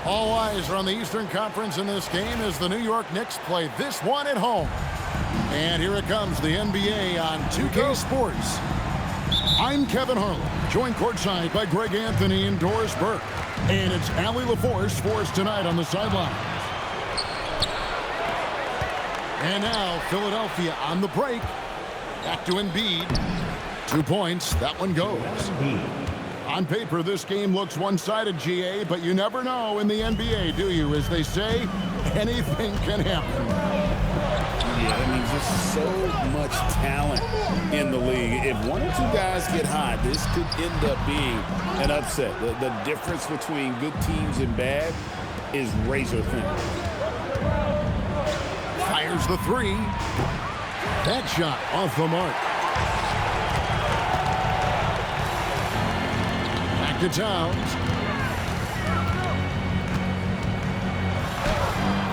All eyes are on the Eastern Conference in this game as the New York Knicks play this one at home. And here it comes, the NBA on 2K Sports. I'm Kevin Harlan, joined courtside by Greg Anthony and Doris Burke. And it's Allie LaForce for us tonight on the sidelines. And now Philadelphia on the break. Back to Embiid. 2 points. That one goes. On paper, this game looks one-sided, GA, but you never know in the NBA, do you? As they say, anything can happen. Yeah, I mean, just so much talent in the league. If one or two guys get hot, this could end up being an upset. The difference between good teams and bad is razor thin. Fires the three. That shot off the mark. Back to Towns.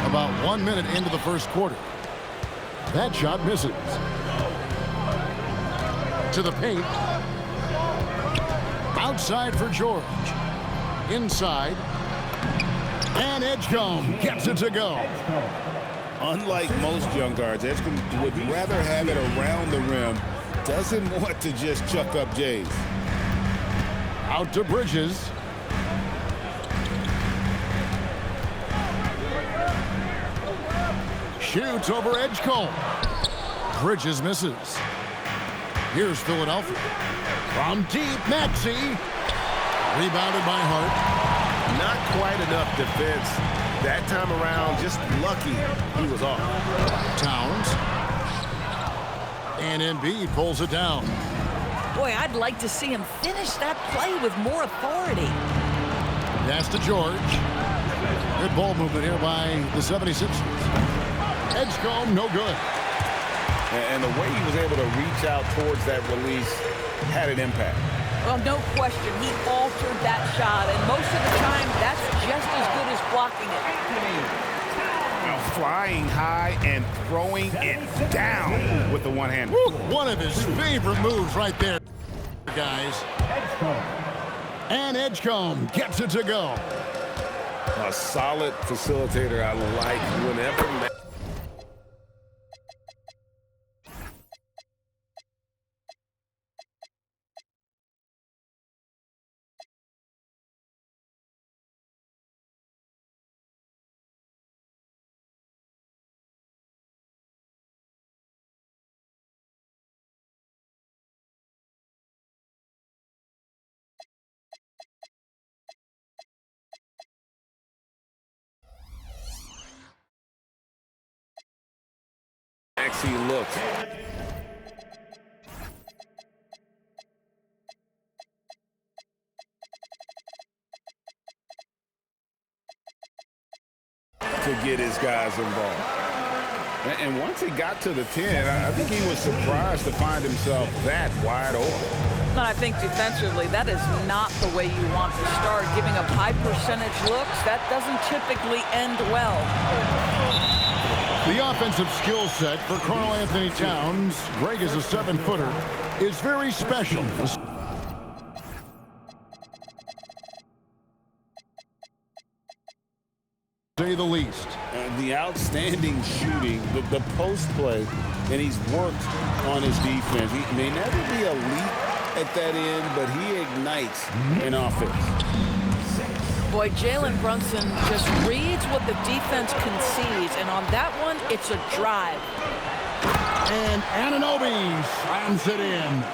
About 1 minute into the first quarter. That shot misses. To the paint. Outside for George. Inside. And Edgecombe gets it to go. Unlike most young guards, Edgecombe would rather have it around the rim. Doesn't want to just chuck up Jays. Out to Bridges. Shoots over Edgecombe. Bridges misses. Here's Philadelphia. From deep, Maxey. Rebounded by Hart. Not quite enough defense. That time around, just lucky he was off. Towns. And Embiid pulls it down. Boy, I'd like to see him finish that play with more authority. Pass to George. Good ball movement here by the 76ers. Edgecombe, no good. And the way he was able to reach out towards that release had an impact. Well, no question, he altered that shot, and most of the time, that's just as good as blocking it. Now, flying high and throwing it down with the one hand. One of his favorite moves right there, guys. And Edgecombe gets it to go. A solid facilitator. I like whenever. Maxey looks. To get his guys involved. And once he got to the 10, I think he was surprised to find himself that wide open. I think defensively, that is not the way you want to start. Giving up high percentage looks, that doesn't typically end well. The offensive skill set for Karl Anthony Towns, Greg is a 7-footer, is very special. Say the least. The outstanding shooting, the post play, and he's worked on his defense. He may never be elite at that end, but he ignites an offense. Boy, Jalen Brunson just reads what the defense concedes, and on that one, it's a drive. And Anunoby slams it in.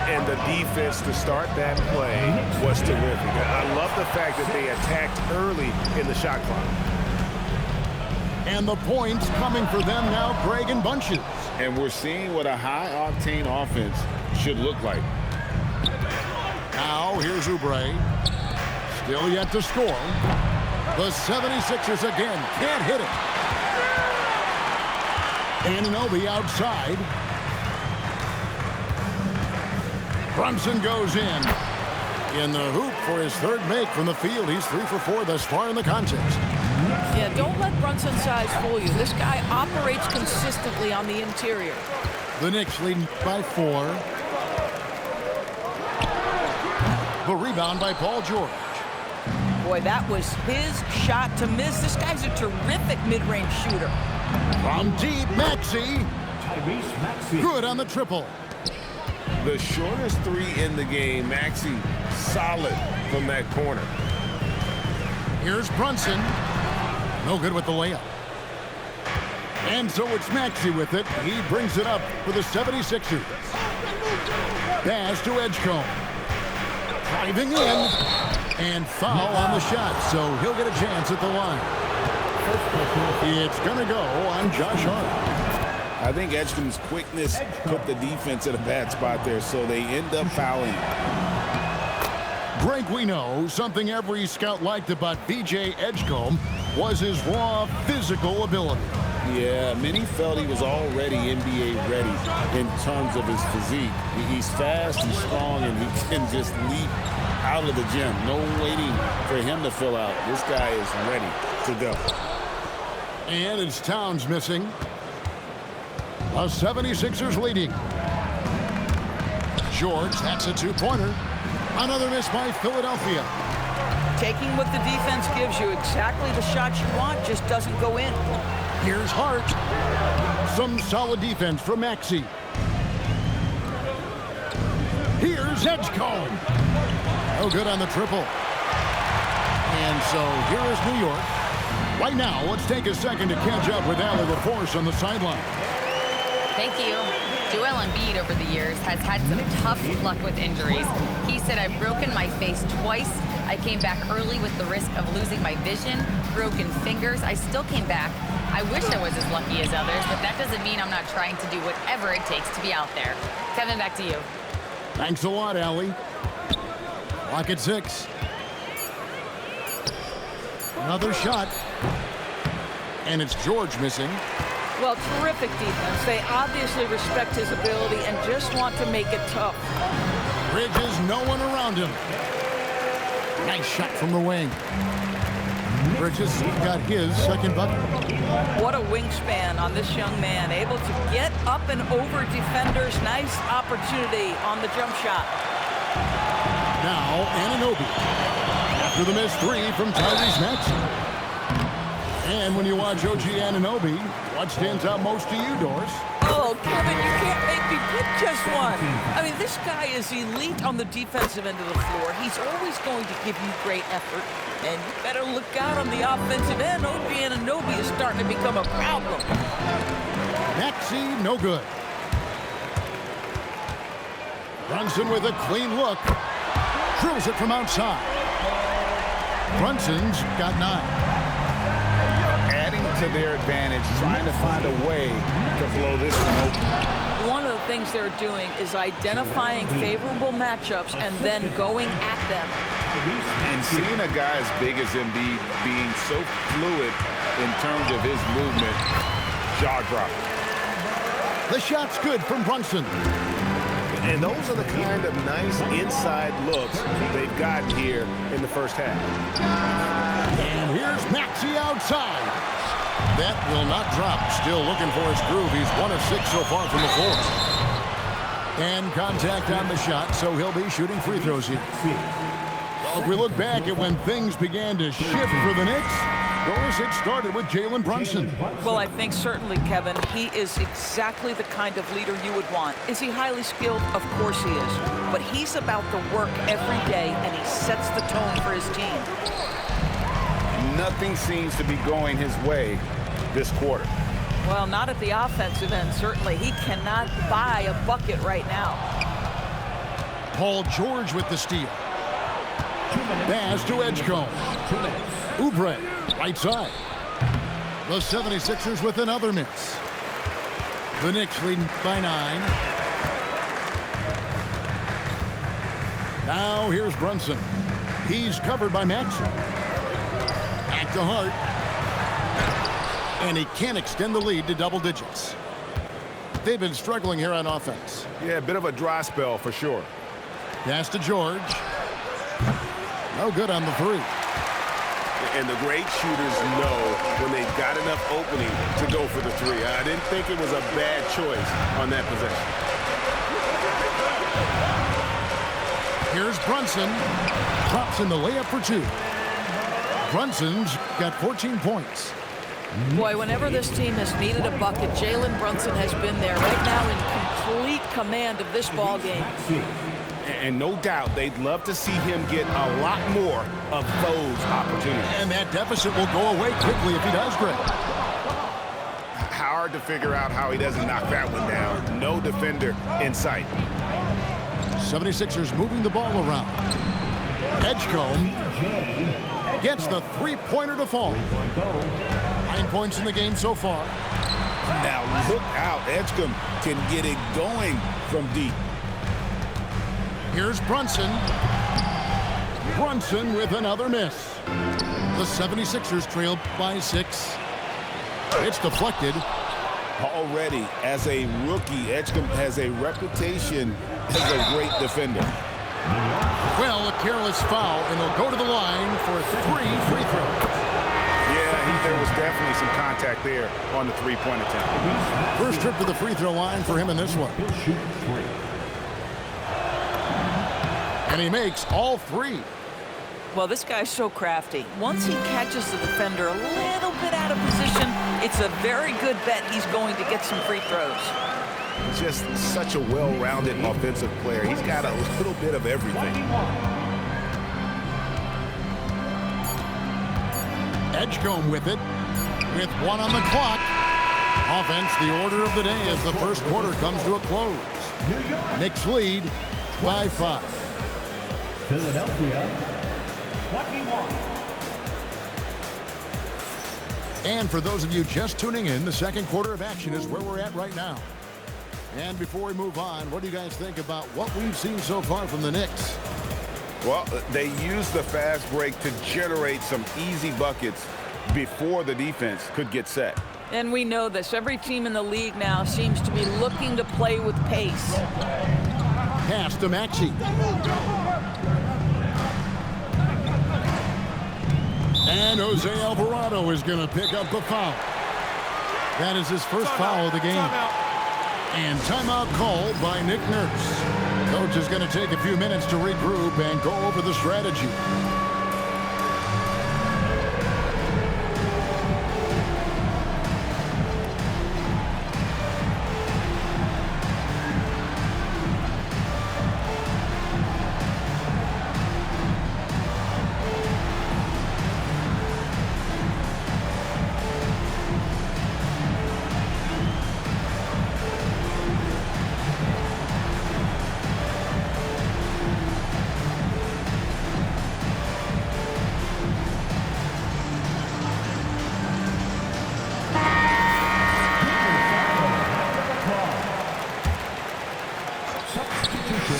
And the defense to start that play was terrific. I love the fact that they attacked early in the shot clock. And the points coming for them now, Greg, in bunches. And we're seeing what a high-octane offense should look like. Now, here's Oubre. Still yet to score. The 76ers again can't hit it. Anunoby outside. Brunson goes in the hoop for his third make from the field. He's 3 for 4 thus far in the contest. Yeah, don't let Brunson's size fool you. This guy operates consistently on the interior. The Knicks leading by 4. The rebound by Paul George. Boy, Boy, that was his shot to miss. This guy's a terrific mid-range shooter. From deep, Maxey. Good on the triple. The shortest three in the game. Maxey solid from that corner. Here's Brunson. No good with the layup. And so it's Maxey with it. He brings it up for the 76ers. Pass to Edgecombe. Driving in. And foul on the shot, so he'll get a chance at the line. It's going to go on Josh Hart. I think Edgecombe's quickness put the defense in a bad spot there, so they end up fouling. Greg, we know something every scout liked about VJ Edgecombe was his raw physical ability. Yeah, many felt he was already NBA ready in terms of his physique. He's fast, he's strong, and he can just leap out of the gym. No waiting for him to fill out. This guy is ready to go. And it's Towns missing. The 76ers leading. George, that's a two-pointer. Another miss by Philadelphia. Taking what the defense gives you, exactly the shot you want, just doesn't go in. Here's Hart. Some solid defense from Maxey. Here's Edgecombe. No good on the triple. And so here is New York. Right now, let's take a second to catch up with Allie LaForce on the sideline. Thank you. Joel Embiid over the years has had some tough luck with injuries. He said, I've broken my face twice. I came back early with the risk of losing my vision, broken fingers. I still came back. I wish I was as lucky as others, but that doesn't mean I'm not trying to do whatever it takes to be out there. Kevin, back to you. Thanks a lot, Allie. Clock at 6. Another shot. And it's George missing. Well, terrific defense. They obviously respect his ability and just want to make it tough. Bridges, no one around him. Nice shot from the wing. Bridges got his second bucket. What a wingspan on this young man. Able to get up and over defenders. Nice opportunity on the jump shot. Now, Anunoby. After the missed three from Tyrese Maxey. And when you watch OG Anunoby, what stands out most to you, Doris? Oh, Kevin, you can't make me pick just one. I mean, this guy is elite on the defensive end of the floor. He's always going to give you great effort. And you better look out on the offensive end. OG Anunoby is starting to become a problem. Maxey, no good. Brunson with a clean look. Drills it from outside. Brunson's got 9. Adding to their advantage, trying to find a way to blow this one open. One of the things they're doing is identifying favorable matchups and then going at them. And seeing a guy as big as Embiid being so fluid in terms of his movement, jaw-dropping. The shot's good from Brunson. And those are the kind of nice inside looks they've gotten here in the first half. And here's Maxey outside. That will not drop. Still looking for his groove. He's 1 of 6 so far from the floor. And contact on the shot, so he'll be shooting free throws here. Well, if we look back at when things began to shift for the Knicks, Doris, it started with Jalen Brunson. Well, I think certainly, Kevin, he is exactly the kind of leader you would want. Is he highly skilled? Of course he is. But he's about the work every day, and he sets the tone for his team. Nothing seems to be going his way this quarter. Well, not at the offensive end, certainly. He cannot buy a bucket right now. Paul George with the steal. Pass to Edgecombe. Oubre, right side. The 76ers with another miss. The Knicks leading by 9. Now here's Brunson. He's covered by Maxey. Back to Hart. And he can't extend the lead to double digits. They've been struggling here on offense. Yeah, a bit of a dry spell for sure. Pass to George. No good on the 3. And the great shooters know when they've got enough opening to go for the 3. I didn't think it was a bad choice on that possession. Here's Brunson. Drops in the layup for 2. Brunson's got 14 points. Boy, whenever this team has needed a bucket, Jalen Brunson has been there right now in complete command of this ball game. And no doubt they'd love to see him get a lot more of those opportunities. And that deficit will go away quickly if he does, Greg. Hard to figure out how he doesn't knock that one down. No defender in sight. 76ers moving the ball around. Edgecombe gets the three-pointer to fall. 9 points in the game so far. Now look out. Edgecombe can get it going from deep. Here's Brunson. Brunson with another miss. The 76ers trail by 6. It's deflected. Already, as a rookie, Edgecombe has a reputation as a great defender. Well, a careless foul, and he'll go to the line for 3 free throws. Yeah, there was definitely some contact there on the three-point attempt. First trip to the free throw line for him in this one. And he makes all 3. Well, this guy's so crafty. Once he catches the defender a little bit out of position, it's a very good bet he's going to get some free throws. Just such a well-rounded offensive player. He's got a little bit of everything. Edgecombe with it, with 1 on the clock. Offense, the order of the day as the first quarter comes to a close. Knicks lead by 5. Philadelphia, 21. And for those of you just tuning in, the second quarter of action is where we're at right now. And before we move on, what do you guys think about what we've seen so far from the Knicks? Well, they used the fast break to generate some easy buckets before the defense could get set. And we know this. Every team in the league now seems to be looking to play with pace. Pass to Maxey. And Jose Alvarado is going to pick up the foul. That is his first foul of the game. And timeout called by Nick Nurse. Coach is going to take a few minutes to regroup and go over the strategy.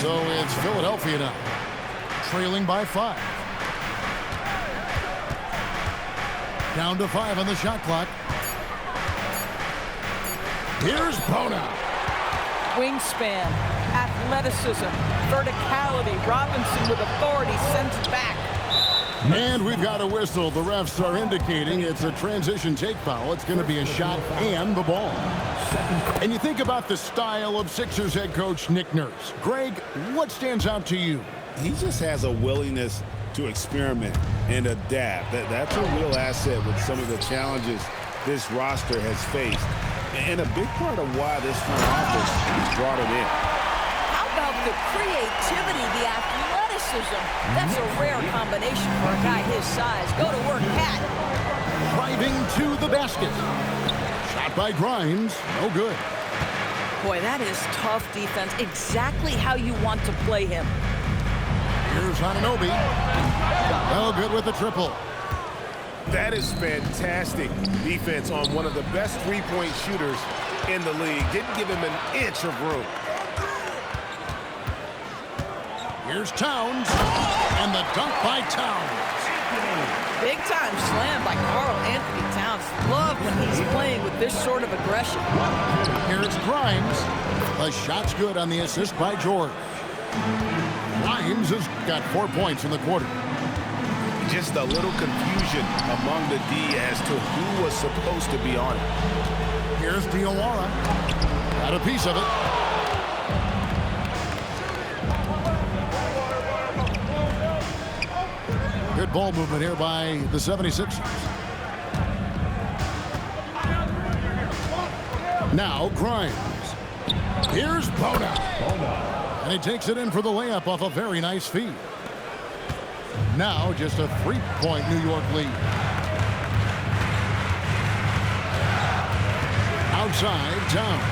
So it's Philadelphia now, trailing by 5. Down to 5 on the shot clock. Here's Bona. Wingspan, athleticism, verticality. Robinson with authority sends it back. And we've got a whistle. The refs are indicating it's a transition take foul. It's going to be a shot and the ball. And you think about the style of Sixers head coach Nick Nurse. Greg, what stands out to you? He just has a willingness to experiment and adapt. That's a real asset with some of the challenges this roster has faced. And a big part of why this front office has brought him in. How about the creativity, the athleticism? That's a rare combination for a guy his size. Go to work, Pat. Driving to the basket. Shot by Grimes. No good. Boy, that is tough defense. Exactly how you want to play him. Here's Anunoby. Well, good with the triple. That is fantastic defense on one of the best three-point shooters in the league. Didn't give him an inch of room. Here's Towns. And the dunk by Towns. Big time slam by Karl Anthony Towns. Love when he's playing with this sort of aggression. Here's Grimes. The shot's good on the assist by George. Grimes has got 4 points in the quarter. Just a little confusion among the D as to who was supposed to be on it. Here's Diawara. Got a piece of it. Good ball movement here by the 76ers. Now Grimes. Here's Bona. And he takes it in for the layup off a very nice feed. Now just a 3-point New York lead. Outside, Towns.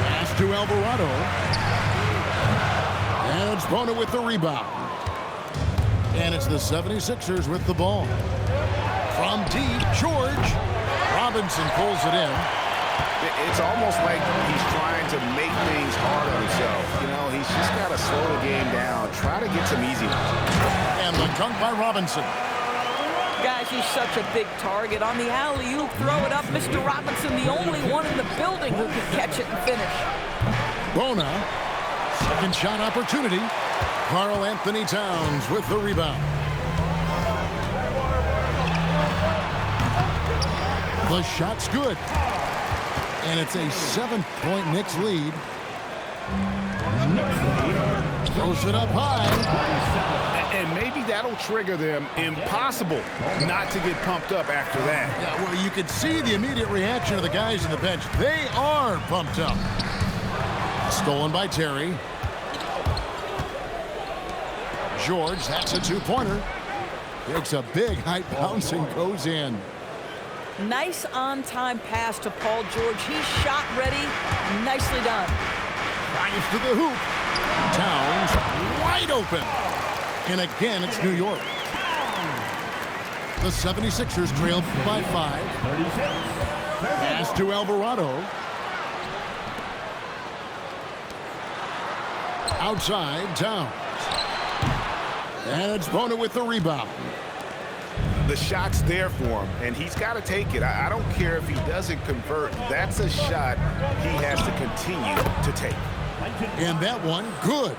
Pass to Alvarado. And it's Bona with the rebound. And it's the 76ers with the ball. From deep, George. Robinson pulls it in. It's almost like he's trying to make things hard on himself. You know, he's just got to slow the game down. Try to get some easy ones. And the dunk by Robinson. Guys, he's such a big target. On the alley-oop, throw it up. Mr. Robinson, the only one in the building who can catch it and finish. Bona, second shot opportunity. Karl Anthony Towns with the rebound. The shot's good. And it's a 7-point Knicks lead. Throws it up high. And maybe that'll trigger them. Impossible not to get pumped up after that. Yeah, well, you can see the immediate reaction of the guys on the bench. They are pumped up. Stolen by Terry. George, that's a two-pointer. Takes a big height bounce and goes in. Nice on-time pass to Paul George. He's shot ready. Nicely done. Drives to the hoop. Towns wide open. And again, it's New York. The 76ers trail by 5. Pass to Alvarado. Outside, Towns. And it's Bona with the rebound. The shot's there for him, and he's got to take it. I don't care if he doesn't convert. That's a shot he has to continue to take. And that one, good.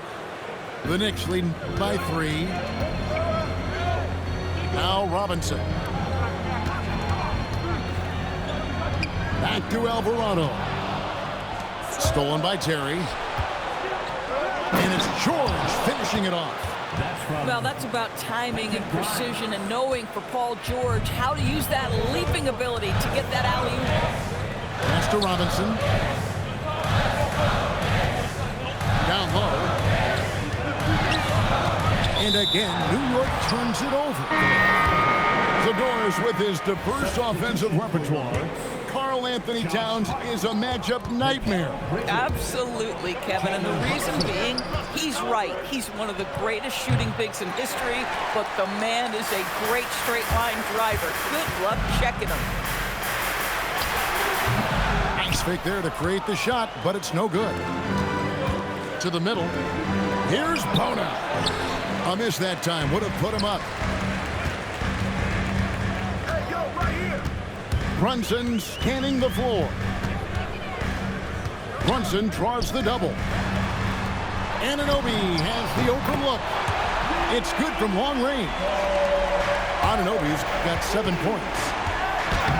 The Knicks lead by 3. Now Robinson. Back to Alvarado. Stolen by Terry. And it's George finishing it off. Well, that's about timing and precision and knowing for Paul George how to use that leaping ability to get that alley-oop. Pass to Robinson. Down low. And again, New York turns it over. The Doors with his diverse offensive repertoire. Karl Anthony Towns is a matchup nightmare. Absolutely, Kevin. And the reason being, he's right. He's one of the greatest shooting bigs in history, but the man is a great straight-line driver. Good luck checking him. Nice fake there to create the shot, but it's no good. To the middle. Here's Bona. A miss that time. Would have put him up. Brunson scanning the floor. Brunson draws the double. Anunoby has the open look. It's good from long range. Anunoby's got 7 points.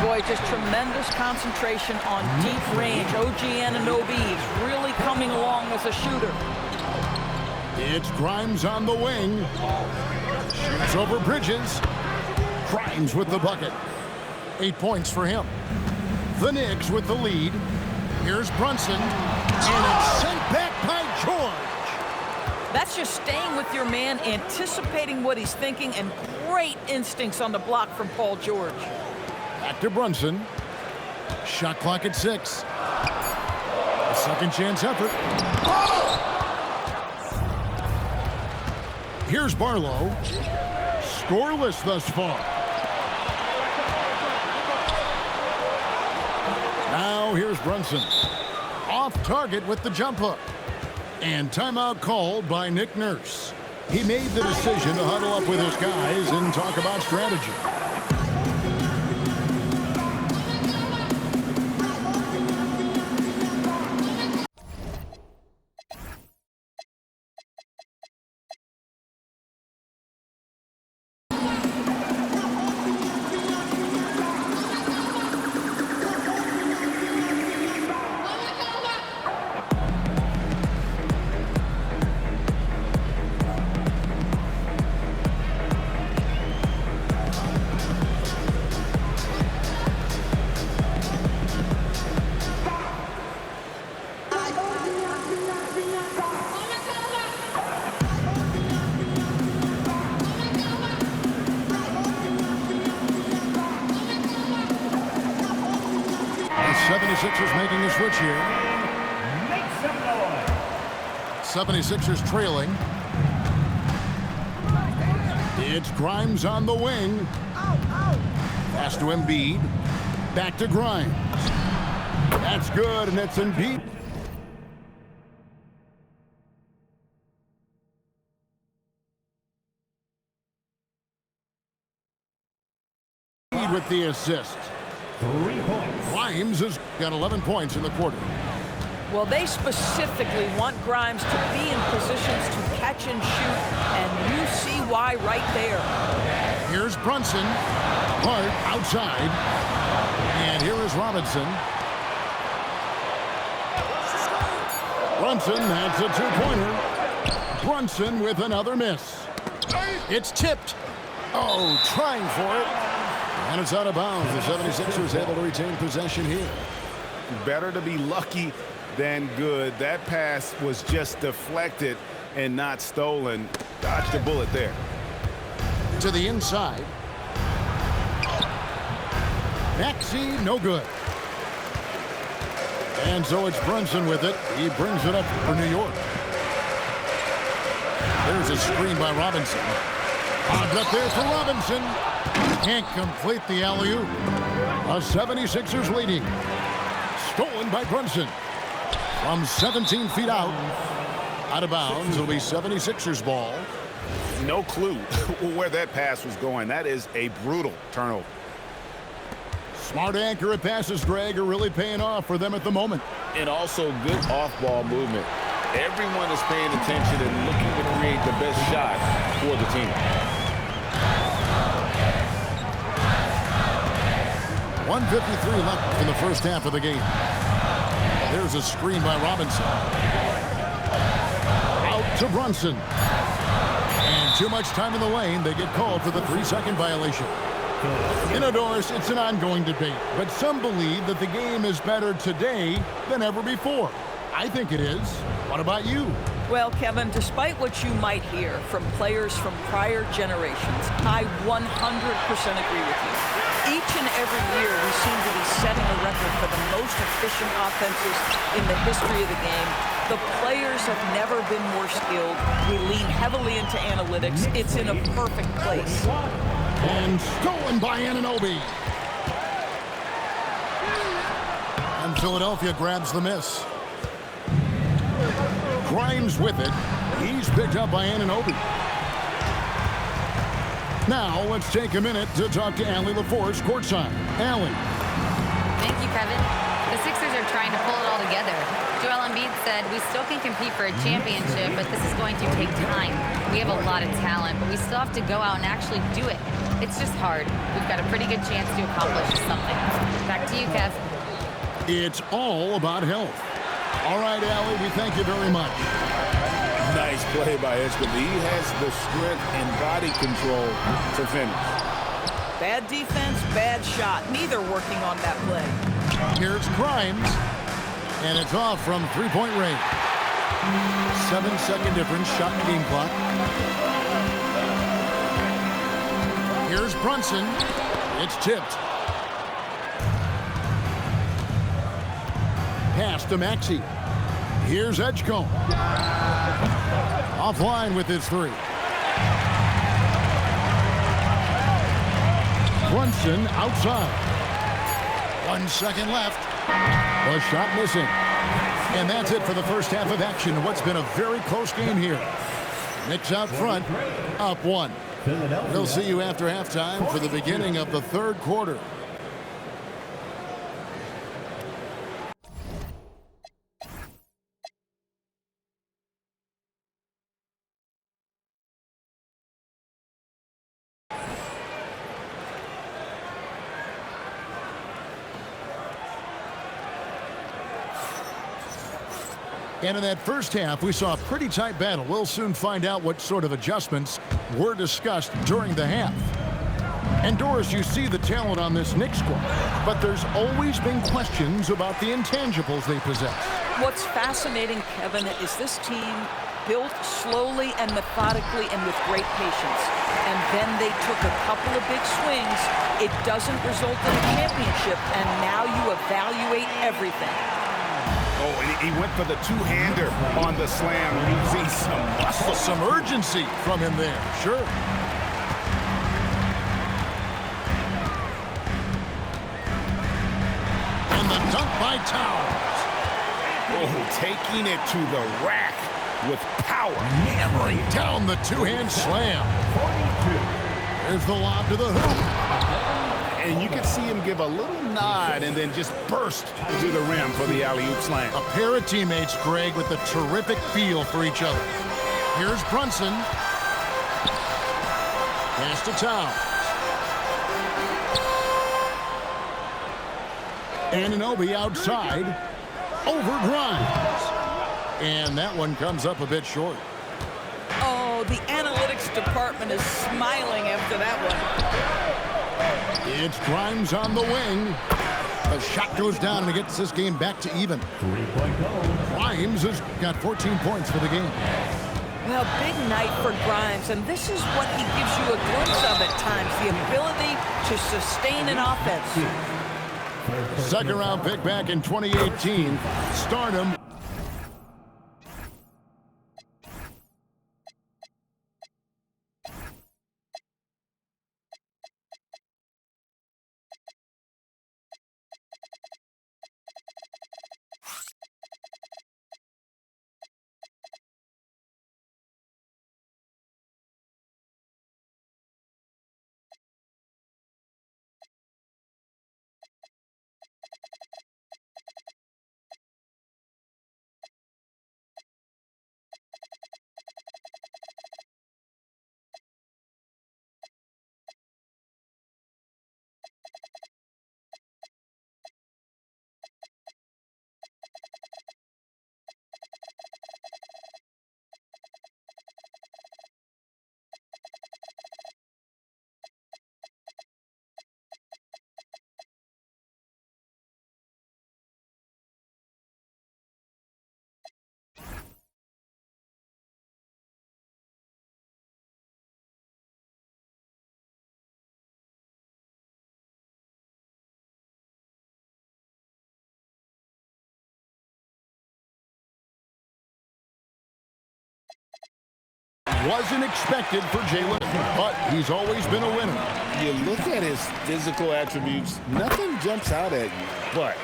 Boy, just tremendous concentration on deep range. OG Anunoby is really coming along as a shooter. It's Grimes on the wing. Shoots over Bridges. Grimes with the bucket. 8 points for him. The Knicks with the lead. Here's Brunson. And it's sent back by George. That's just staying with your man, anticipating what he's thinking, and great instincts on the block from Paul George. Back to Brunson. Shot clock at 6. A second chance effort. Here's Barlow. Scoreless thus far. Now here's Brunson. Off target with the jump hook. And timeout called by Nick Nurse. He made the decision to huddle up with his guys and talk about strategy. 76ers making a switch here. Make some noise. 76ers trailing. It's Grimes on the wing. Pass to Embiid. Back to Grimes. That's good, and it's Embiid. With the assist. 3 points. Grimes has got 11 points in the quarter. Well, they specifically want Grimes to be in positions to catch and shoot, and you see why right there. Here's Brunson. Hart outside. And here is Robinson. Brunson, that's a two-pointer. Brunson with another miss. It's tipped. Oh, trying for it. And it's out of bounds. The 76ers able to retain possession here. Better to be lucky than good. That pass was just deflected and not stolen. Dodged a bullet there. To the inside. Maxey, no good. And so it's Brunson with it. He brings it up for New York. There's a screen by Robinson. Odds up there for Robinson. Can't complete the alley-oop. The 76ers leading. Stolen by Brunson. From 17 feet out. Out of bounds. It'll be 76ers ball. No clue where that pass was going. That is a brutal turnover. Smart, accurate passes, Greg, are really paying off for them at the moment. And also good off-ball movement. Everyone is paying attention and looking to create the best shot for the team. 1:53 left in the first half of the game. There's a screen by Robinson. Out to Brunson. And too much time in the lane. They get called for the 3-second violation. Indoors, it's an ongoing debate, but some believe that the game is better today than ever before. I think it is. What about you? Well, Kevin, despite what you might hear from players from prior generations, I 100% agree with you. Each and every year, we seem to be setting a record for the most efficient offenses in the history of the game. The players have never been more skilled. We lean heavily into analytics. It's in a perfect place. And stolen by Anunoby. And Philadelphia grabs the miss. Grimes with it. He's picked up by Anunoby. Now let's take a minute to talk to Allie LaForce courtside. Allie. Thank you, Kevin. The Sixers are trying to pull it all together. Joel Embiid said, we still can compete for a championship, but this is going to take time. We have a lot of talent, but we still have to go out and actually do it. It's just hard. We've got a pretty good chance to accomplish something. Back to you, Kev. It's all about health. All right, Allie, we thank you very much. Nice play by Escobar. He has the strength and body control to finish. Bad defense, bad shot. Neither working on that play. Here's Grimes. And it's off from three-point range. 7-second difference, shot in game clock. Here's Brunson. It's tipped. Pass to Maxey. Here's Edgecombe. Offline with his three. Brunson outside. 1 second left. The shot missing. And that's it for the first half of action. What's been a very close game here. Knicks out front, up 1. We'll see you after halftime for the beginning of the third quarter. And in that first half, we saw a pretty tight battle. We'll soon find out what sort of adjustments were discussed during the half. And Doris, you see the talent on this Knicks squad, but there's always been questions about the intangibles they possess. What's fascinating, Kevin, is this team built slowly and methodically and with great patience. And then they took a couple of big swings. It doesn't result in a championship, and now you evaluate everything. Oh, and he went for the two-hander on the slam, using some muscle. Some urgency from him there, sure. And the dunk by Towns. Oh, taking it to the rack with power. Hammering down the two-hand slam. 42. There's the lob to the hoop. And you can see him give a little nod and then just burst to the rim for the alley-oop slam. A pair of teammates, Greg, with a terrific feel for each other. Here's Brunson. Pass to Towns. Anunoby outside. Over Grimes. And that one comes up a bit short. Oh, the analytics department is smiling after that one. It's Grimes on the wing. The shot goes down and it gets this game back to even. 3-point goal. Grimes has got 14 points for the game. Well, big night for Grimes, and this is what he gives you a glimpse of at times, the ability to sustain an offense. Second round pick back in 2018. Stardom. Wasn't expected for Jalen, but he's always been a winner. You look at his physical attributes, nothing jumps out at you, but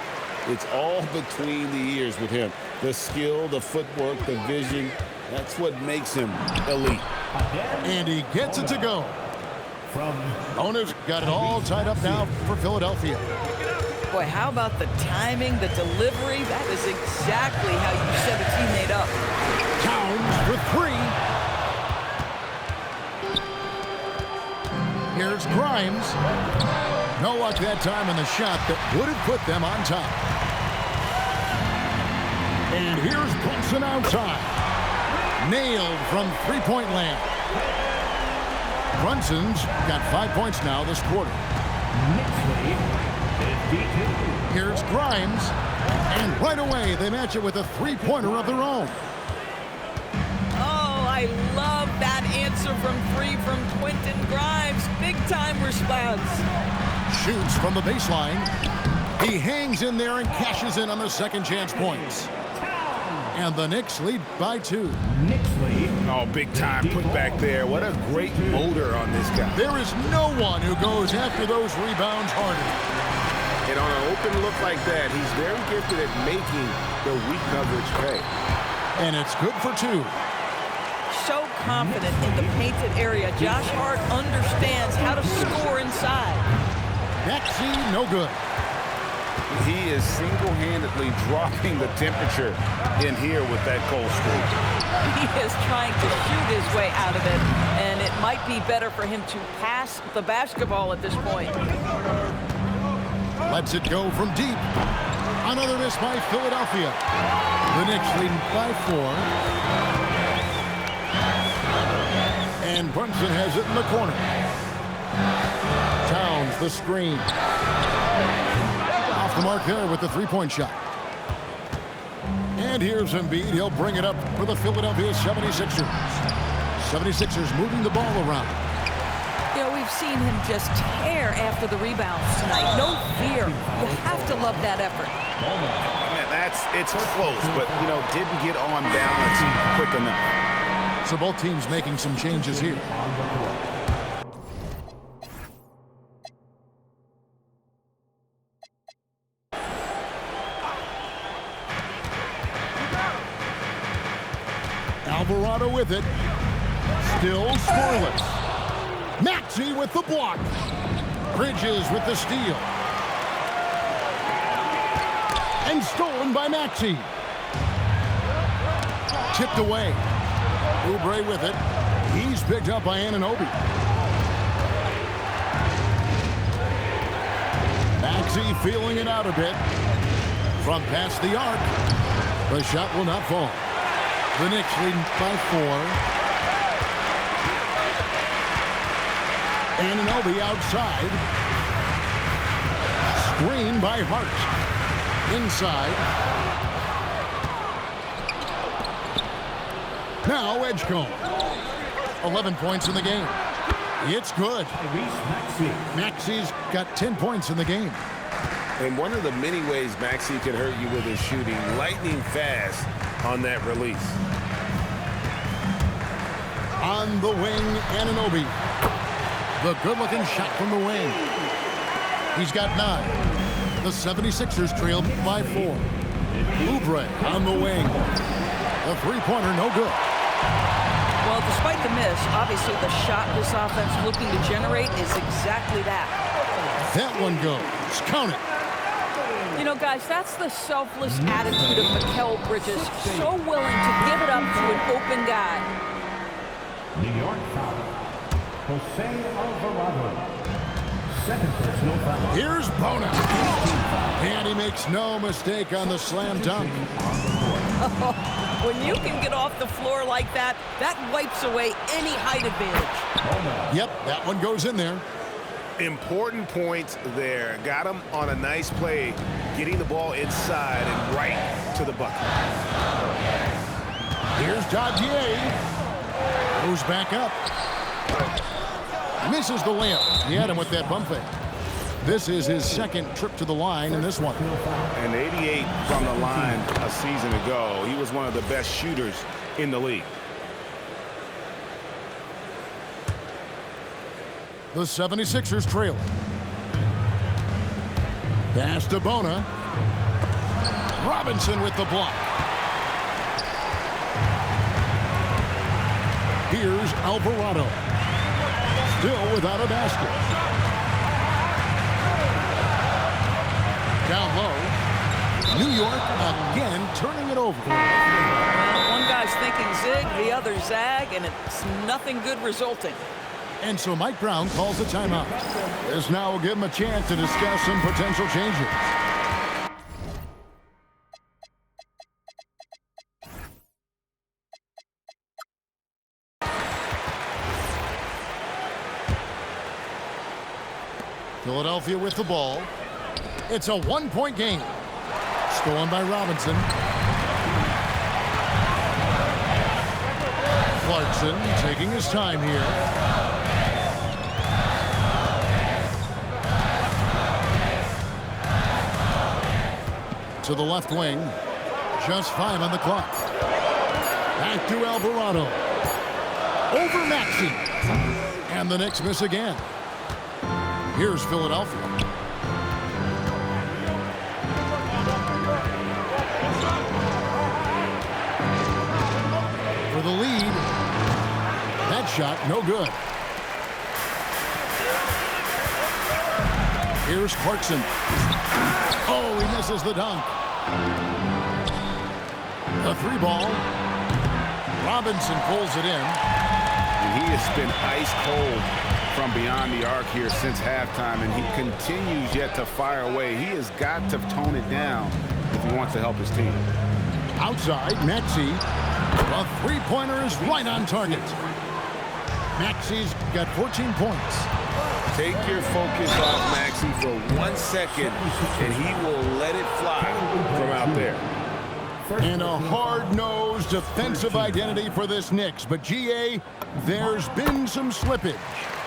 it's all between the ears with him. The skill, the footwork, the vision, that's what makes him elite. And he gets it to go. Owners got it all tied up now for Philadelphia. Boy, how about the timing, the delivery? That is exactly how you set a teammate up. Towns with three. Here's Grimes. No luck that time in the shot that would have put them on top. And here's Brunson outside. Nailed from three-point land. Brunson's got 5 points now this quarter. Here's Grimes. And right away, they match it with a three-pointer of their own. I love that answer from three from Quentin Grimes. Big-time response. Shoots from the baseline. He hangs in there and cashes in on the second chance points. And the Knicks lead by 2. Oh, big time put back there. What a great motor on this guy. There is no one who goes after those rebounds harder. And on an open look like that, he's very gifted at making the weak coverage pay. And it's good for 2. So confident in the painted area. Josh Hart understands how to score inside. Maxey, no good. He is single-handedly dropping the temperature in here with that cold streak. He is trying to shoot his way out of it, and it might be better for him to pass the basketball at this point. Lets it go from deep. Another miss by Philadelphia. The Knicks leading by 4. And Brunson has it in the corner. Towns the screen. Off the mark there with the three-point shot. And here's Embiid. He'll bring it up for the Philadelphia 76ers. 76ers moving the ball around. You know, we've seen him just tear after the rebounds tonight. No fear. You have to love that effort. Man, it's close, but, you know, didn't get on balance quick enough. So both teams making some changes here. Alvarado with it. Still scoreless. Maxey with the block. Bridges with the steal. And stolen by Maxey. Tipped away. Oubre with it. He's picked up by Anunoby. Maxey feeling it out a bit. From past the arc. The shot will not fall. The Knicks leading by 4. Anunoby outside. Screen by Hart. Inside. Now Edgecombe. 11 points in the game. It's good. Maxey's got 10 points in the game. And one of the many ways Maxey can hurt you with his shooting, lightning fast on that release. On the wing, Anunoby. The good-looking shot from the wing. He's got 9. The 76ers trailed by 4. Oubre on the wing. The three-pointer no good. Well, despite the miss, obviously the shot this offense looking to generate is exactly that. That one goes. Count it. You know, guys, that's the selfless attitude of Mikal Bridges. So willing to give it up to an open guy. New York foul. Jose Alvarado. Second personal foul. Here's Bona. And he makes no mistake on the slam dunk. When you can get off the floor like that, that wipes away any height advantage. Yep, that one goes in there. Important points there. Got him on a nice play, getting the ball inside and right to the bucket. Here's Dadier. Goes back up. Misses the layup. He had him with that bump fake. This is his second trip to the line in this one. And 88 from the line a season ago. He was one of the best shooters in the league. The 76ers trail. Pass to Bona. Robinson with the block. Here's Alvarado. Still without a basket. Down low. New York again turning it over. One guy's thinking zig, the other zag, and it's nothing good resulting. And so Mike Brown calls a timeout. This now will give him a chance to discuss some potential changes. Philadelphia with the ball. It's a one-point game. Stolen by Robinson. Clarkson taking his time here. To the left wing. Just 5 on the clock. Back to Alvarado. Over Maxey. And the Knicks miss again. Here's Philadelphia. For the lead. That shot, no good. Here's Clarkson. Oh, he misses the dunk. The 3 ball. Robinson pulls it in. And he has been ice cold from beyond the arc here since halftime, and he continues yet to fire away. He has got to tone it down if he wants to help his team. Outside, Maxey. The three-pointer is right on target. Maxey's got 14 points. Take your focus off Maxey for 1 second, and he will let it fly from out there. And a hard-nosed defensive identity for this Knicks. But, GA, there's been some slippage.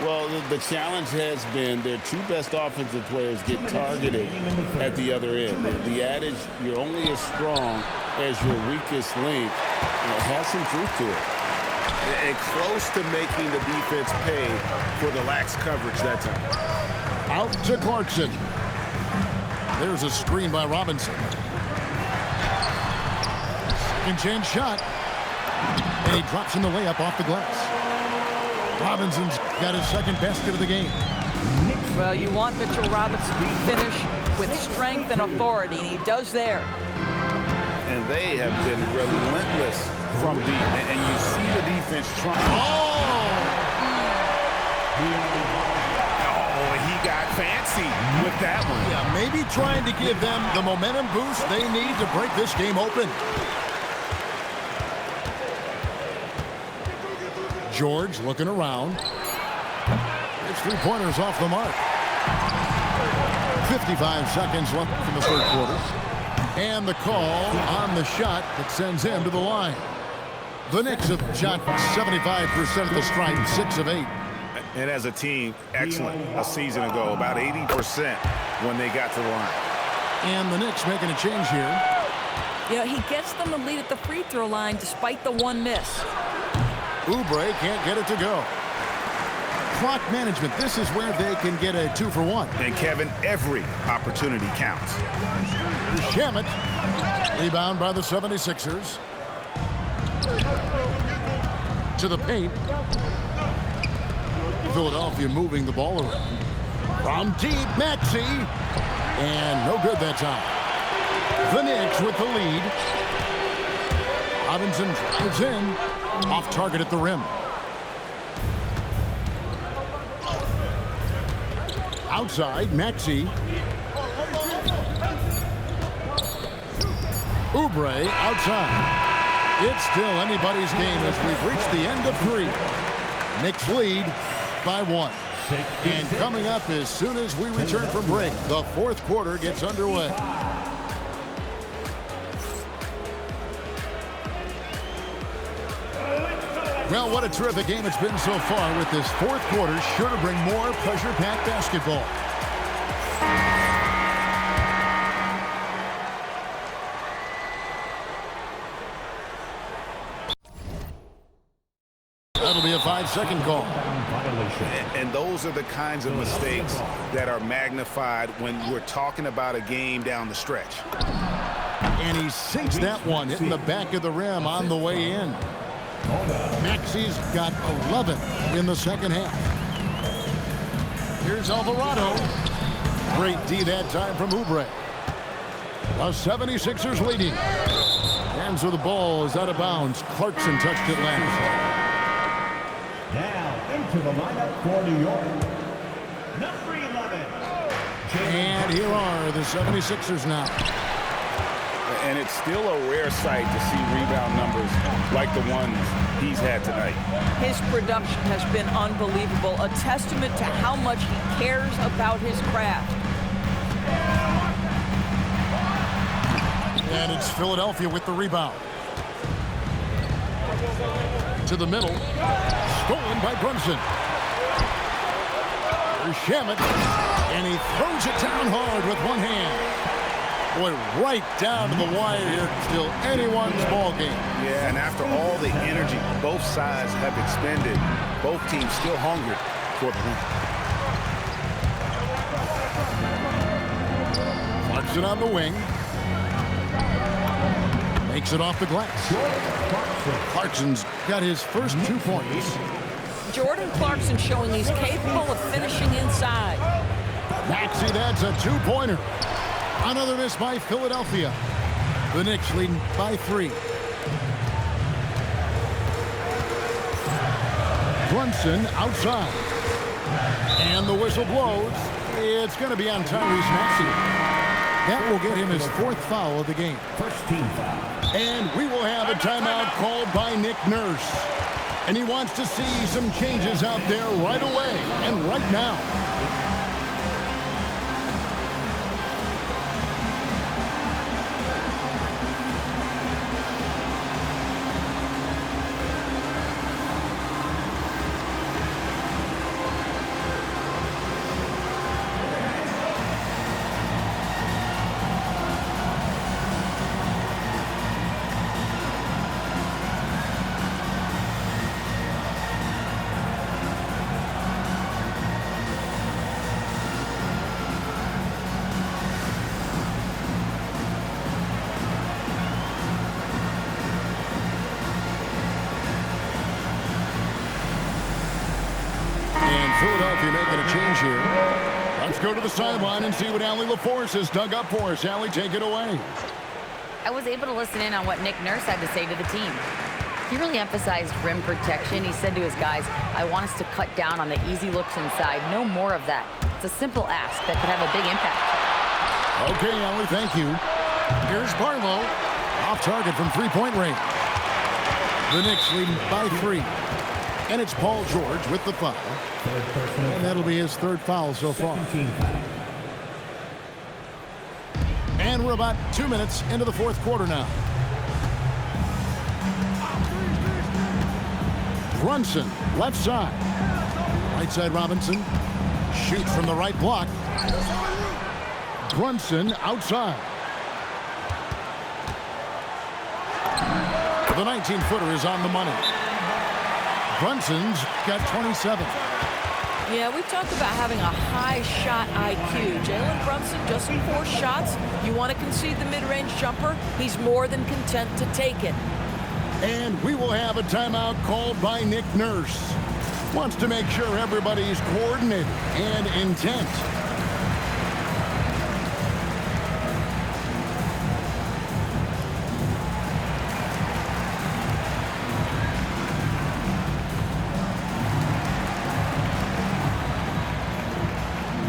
Well, the challenge has been their two best offensive players get targeted at the other end. The adage, you're only as strong as your weakest link, has some truth to it. And close to making the defense pay for the lax coverage that time. Out to Clarkson. There's a screen by Robinson. Second chance shot. And he drops in the layup off the glass. Robinson's got his second basket of the game. Well, you want Mitchell Robinson to finish with strength and authority, and he does there. And they have been relentless from deep. And you see the defense trying. Oh, he got fancy with that one. Yeah, maybe trying to give them the momentum boost they need to break this game open. George looking around. It's three-pointers off the mark. 55 seconds left in the third quarter. And the call on the shot that sends him to the line. The Knicks have shot 75% of the strike, 6 of 8. And as a team, excellent a season ago, about 80% when they got to the line. And the Knicks making a change here. You know, he gets them the lead at the free throw line despite the one miss. Oubre can't get it to go. Clock management, this is where they can get a 2-for-1. And Kevin, every opportunity counts. Shamet, rebound by the 76ers. To the paint. Philadelphia moving the ball around. From deep, Maxey. And no good that time. The Knicks with the lead. Robinson drives in. Off target at the rim. Outside, Maxey. Oubre outside. It's still anybody's game as we've reached the end of 3. Knicks lead by 1. And coming up as soon as we return from break, the fourth quarter gets underway. Well, what a terrific game it's been so far, with this fourth quarter sure to bring more pressure-packed basketball. That'll be a 5-second call. And those are the kinds of mistakes that are magnified when we're talking about a game down the stretch. And he sinks that one, hitting the back of the rim on the way in. Maxey's got 11 in the second half. Here's Alvarado. Great D that time from Oubre. The 76ers leading. Hands with the ball is out of bounds. Clarkson touched it last. Now into the lineup for New York, number 11. And here are the 76ers now. And it's still a rare sight to see rebound numbers like the ones he's had tonight. His production has been unbelievable, a testament to how much he cares about his craft. And it's Philadelphia with the rebound. To the middle. Stolen by Brunson. Here's Shamet. And he throws it down hard with one hand. Boy, right down to the wire here. Still anyone's ball game. Yeah, and after all the energy both sides have expended, both teams still hungry for the win. Clarkson on the wing. Makes it off the glass. Clarkson's got his first 2 points. Jordan Clarkson showing he's capable of finishing inside. Maxey, that's a 2-pointer. Another miss by Philadelphia. The Knicks leading by 3. Brunson outside. And the whistle blows. It's going to be on Tyrese Maxey. That will get him his 4th foul of the game. First team foul. And we will have a timeout called by Nick Nurse. And he wants to see some changes out there right away and right now. Philadelphia making a change here. Let's go to the sideline and see what Allie LaForce has dug up for us. Allie, take it away. I was able to listen in on what Nick Nurse had to say to the team. He really emphasized rim protection. He said to his guys, I want us to cut down on the easy looks inside. No more of that. It's a simple ask that could have a big impact. Okay, Allie, thank you. Here's Barlow. Off target from three-point range. The Knicks leading by 3. And it's Paul George with the foul. And that'll be his 3rd foul so far. And we're about 2 minutes into the 4th quarter now. Brunson, left side. Right side Robinson. Shoots from the right block. Brunson outside. The 19-footer is on the money. Brunson's got 27. Yeah, we talked about having a high shot IQ. Jalen Brunson, just 4 shots. You want to concede the mid-range jumper? He's more than content to take it. And we will have a timeout called by Nick Nurse. Wants to make sure everybody's coordinated and intent.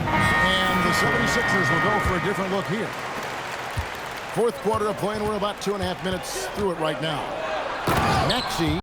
And the 76ers will go for a different look here. 4th quarter of play, and we're about 2.5 minutes through it right now. Maxey.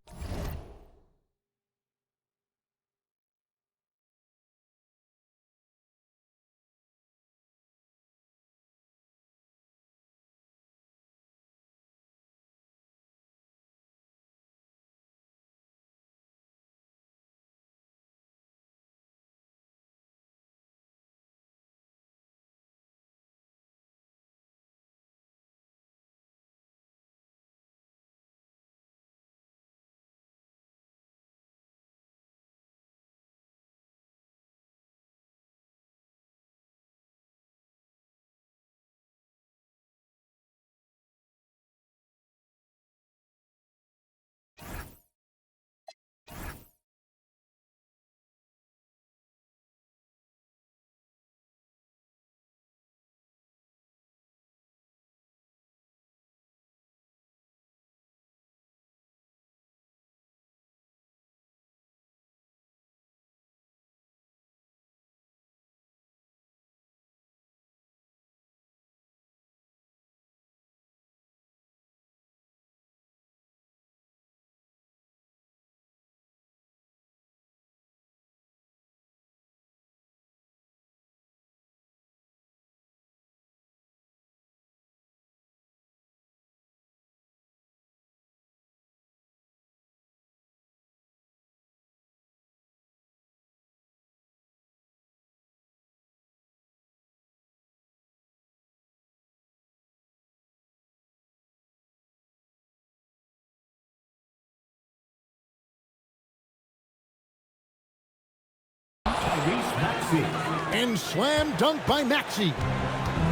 And slam dunk by Maxey.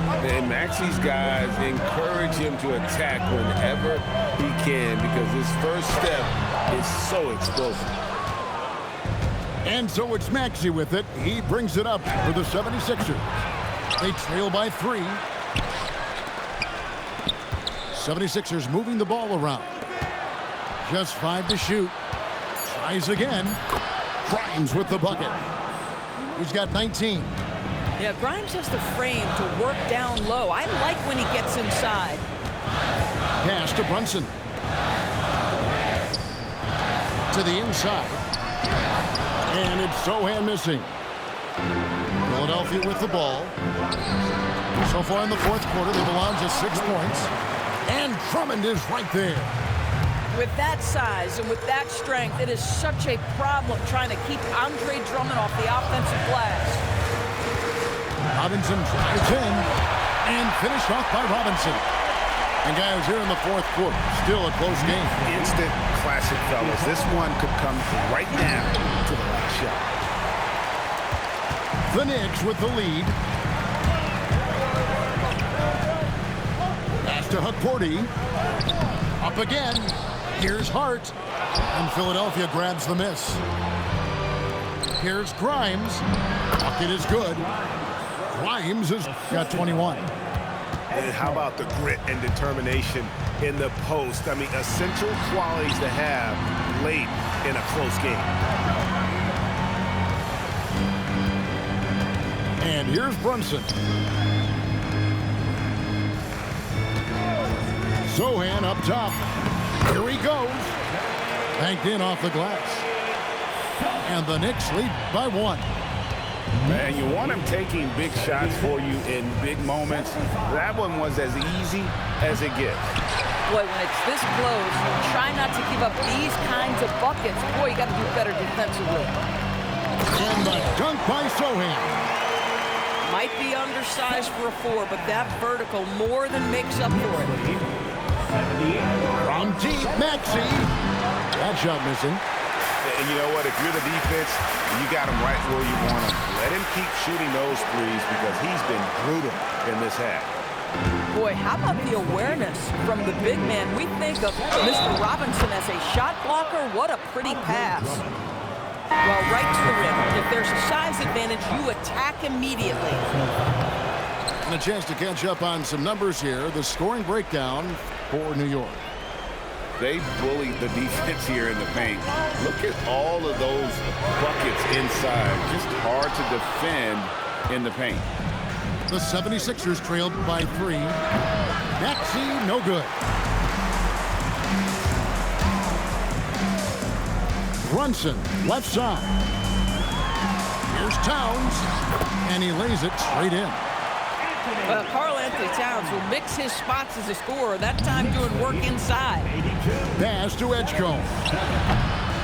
And Maxey's guys encourage him to attack whenever he can because his first step is so explosive. And so it's Maxey with it. He brings it up for the 76ers. They trail by 3. 76ers moving the ball around. Just 5 to shoot. Tries again. Grimes with the bucket. He's got 19. Yeah, Grimes has the frame to work down low. I like when he gets inside. Pass to Brunson. To the inside. And it's Sochan missing. Philadelphia with the ball. So far in the 4th quarter, they belong to 6 points. And Drummond is right there. With that size and with that strength, it is such a problem trying to keep Andre Drummond off the offensive glass. Robinson drives in and finished off by Robinson. And guys, here in the 4th quarter, still a close game. Instant classic, fellas. This one could come right down to the last shot. The Knicks with the lead. Pass to Hukporti. Up again. Here's Hart. And Philadelphia grabs the miss. Here's Grimes. Bucket is good. Grimes has got 21. And how about the grit and determination in the post? I mean, essential qualities to have late in a close game. And here's Brunson. Sochan up top. Here he goes. Banked in off the glass. And the Knicks lead by 1. Man, you want him taking big shots for you in big moments. That one was as easy as it gets. Boy, when it's this close, try not to give up these kinds of buckets. Boy, you got to do better defensively. And the dunk by Sochan. Might be undersized for a 4, but that vertical more than makes up for it. From deep, Maxey. That shot missing. And you know what? If you're the defense, you got him right where you want him. Let him keep shooting those threes because he's been brutal in this half. Boy, how about the awareness from the big man? We think of Mr. Robinson as a shot blocker. What a pretty pass. Well, right to the rim. If there's a size advantage, you attack immediately. And a chance to catch up on some numbers here. The scoring breakdown for New York. They bullied the defense here in the paint. Look at all of those buckets inside. Just hard to defend in the paint. The 76ers trailed by 3. Maxey, no good. Brunson, left side. Here's Towns, and he lays it straight in. Well, Karl-Anthony Towns will mix his spots as a scorer, that time doing work inside. Pass to Edgecombe.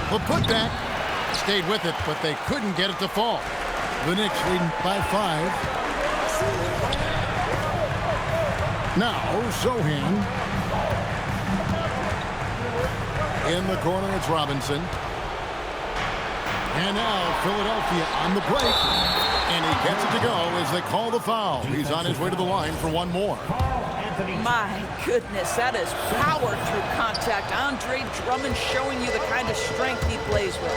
The putback stayed with it, but they couldn't get it to fall. The Knicks leading by 5. Now, Sochan. In the corner, it's Robinson. And now Philadelphia on the break. And he gets it to go as they call the foul. He's on his way to the line for one more. My goodness, that is power through contact. Andre Drummond showing you the kind of strength he plays with.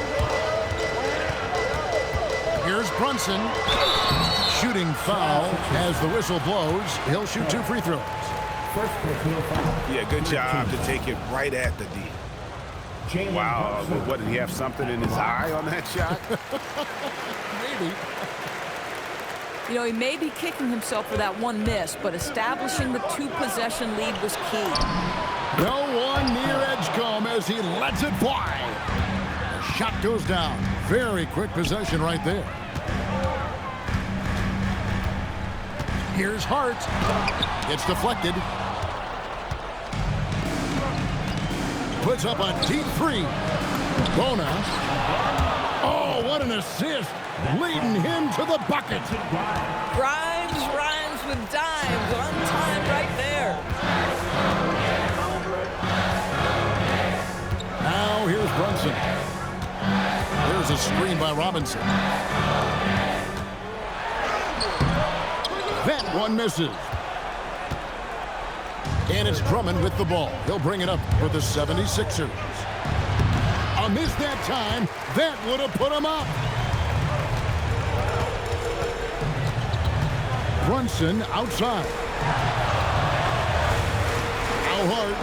Here's Brunson. Shooting foul as the whistle blows. He'll shoot 2 free throws. Yeah, good job to take it right at the D. Wow, what, did he have something in his eye on that shot? Maybe. You know, he may be kicking himself for that one miss, but establishing the 2-possession lead was key. No one near Edgecombe as he lets it fly. The shot goes down. Very quick possession right there. Here's Hart. It's deflected. Puts up a deep 3. Bona. Oh, what an assist. Leading him to the bucket. Grimes rhymes with dimes. Untimed right there. Now here's Brunson. There's a screen by Robinson. That one misses. And it's Drummond with the ball. He'll bring it up for the 76ers. A miss that time. That would have put him up. Brunson outside. Al Hart.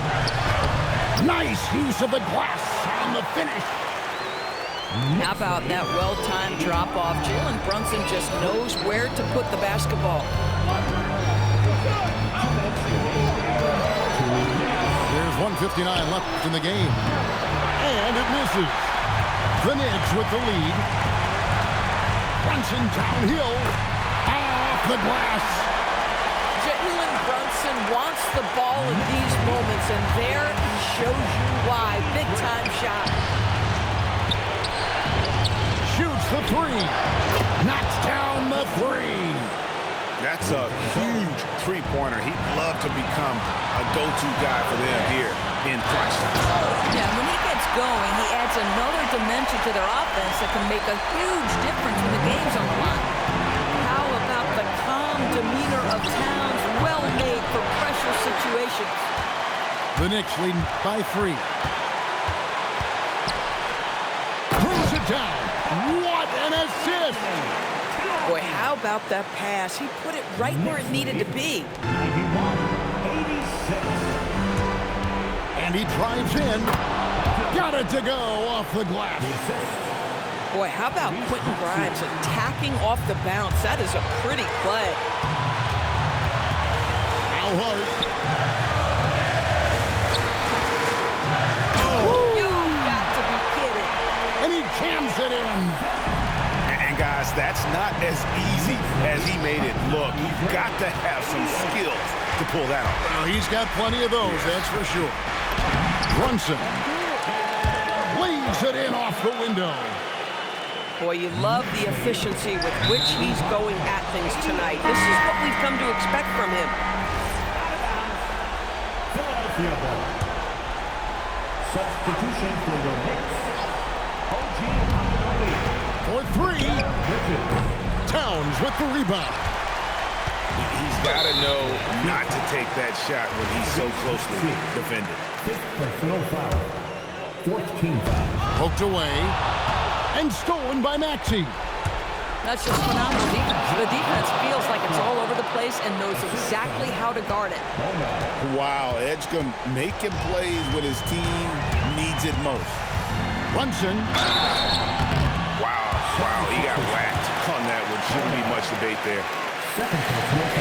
Nice use of the glass on the finish. How about that well-timed drop-off? Jalen Brunson just knows where to put the basketball. There's 1:59 left in the game. And it misses. The Knicks with the lead. Brunson downhill. Off the glass. Jalen Brunson wants the ball in these moments, and there he shows you why. Big-time shot. Shoots the 3. Knocks down the 3. That's a huge three-pointer. He'd love to become a go-to guy for them here in crunch time. Yeah, when he gets going, he adds another dimension to their offense that can make a huge difference when the game's on the line. How about the calm demeanor of Towns, well made for pressure situations? The Knicks leading by 3. Brings it down. What an about that pass? He put it right where it needed to be. 91-86. And he drives in. Got it to go off the glass. Boy, how about Quentin Grimes attacking off the bounce? That is a pretty play. Al Hart. You've got to be kidding. And he jams it in. And guys, that's not as easy as he made it look. You've got to have some skills to pull that off. Well, he's got plenty of those, that's for sure. Brunson leaves it in off the window. Boy, you love the efficiency with which he's going at things tonight. This is what we've come to expect from him. Philadelphia ball. Substitution for the Knicks. OG Anunoby. For three. Towns with the rebound. He's got to know not to take that shot when he's so closely defended. Fifth personal foul. Fourth team foul. Poked away. And stolen by Maxey. That's just phenomenal defense. The defense feels like it's all over the place and knows exactly how to guard it. Wow, Edgecombe making plays when his team needs it most. Brunson. Wow, he got whacked on that one. Shouldn't be much debate there.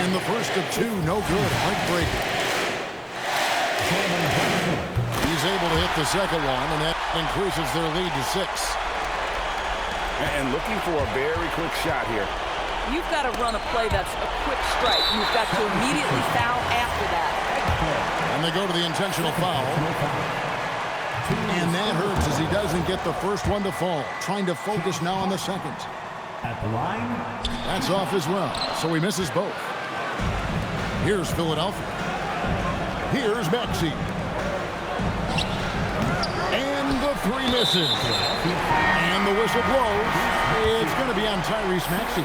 And the first of two, no good. Heartbreaker. He's able to hit the second one, and that increases their lead to 6. And looking for a very quick shot here. You've got to run a play that's a quick strike. You've got to immediately foul after that. And they go to the intentional foul. And that hurts as he doesn't get the first one to fall. Trying to focus now on the second. At the line. That's off as well, so he misses both. Here's Philadelphia. Here's Maxey. And the three misses. And the whistle blows. It's going to be on Tyrese Maxey.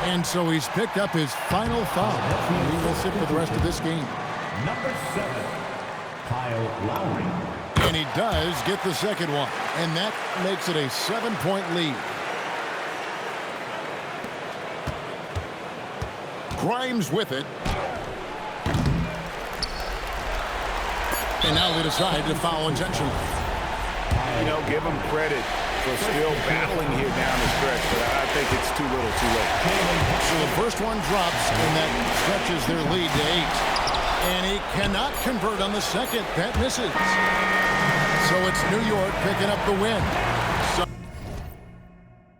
And so he's picked up his final foul. He will sit for the rest of this game. Number 7. Kyle Lowry. And he does get the second one. And that makes it a 7-point lead. Grimes with it. And now they decide to foul intentionally. You know, give him credit for still battling here down the stretch, but I think it's too little too late. So the first one drops, and that stretches their lead to 8. And he cannot convert on the second. That misses. So it's New York picking up the win.